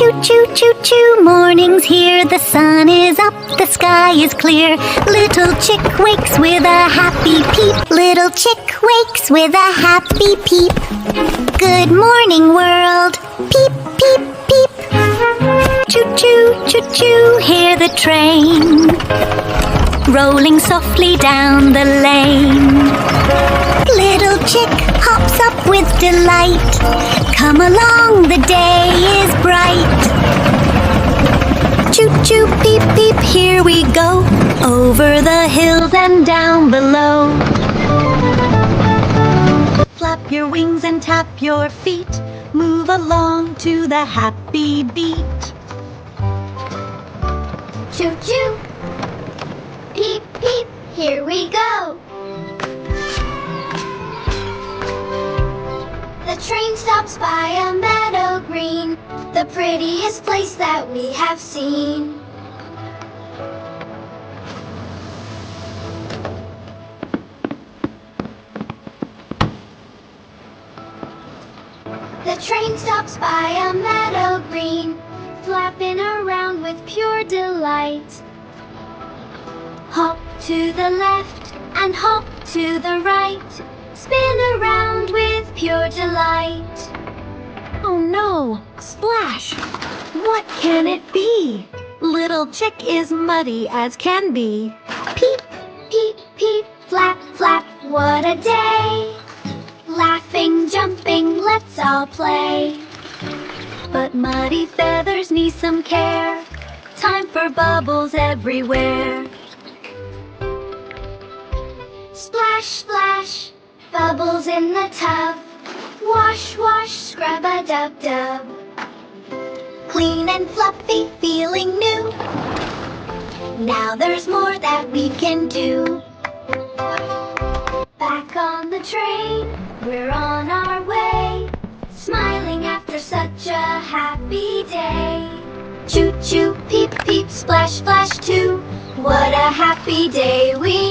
Choo, choo, choo, choo, morning's here. The sun is up, the sky is clear. Little chick wakes with a happy peep. Little chick wakes with a happy peep. Good morning, world. Peep, peep, peep. Choo, choo, choo, choo, hear the train rolling softly down the lane. Little chick hops up with delight. Come along, the day is bright. Choo, choo, peep, peep, here we go, over the hills and down below. Flap your wings and tap your feet. Move along to the happy beat. Choo, choo. Peep, peep, here we go. The train stops by a meadow green, the prettiest place that we have seen. The train stops by a meadow green, flapping around with pure delight. Hop to the left and hop to the right, spin around with pure delight. Oh no! Splash! What can it be? Little chick is muddy as can be. Peep, peep, peep, flap, flap, what a day! Laughing, jumping, let's all play. But muddy feathers need some care. Time for bubbles everywhere. Splash, splash, bubbles in the tub. Wash, wash, scrub-a-dub-dub. Clean and fluffy, feeling new. Now there's more that we can do. Back on the train, we're on our way, smiling after such a happy day. Choo choo, peep peep, splash splash too. What a happy day we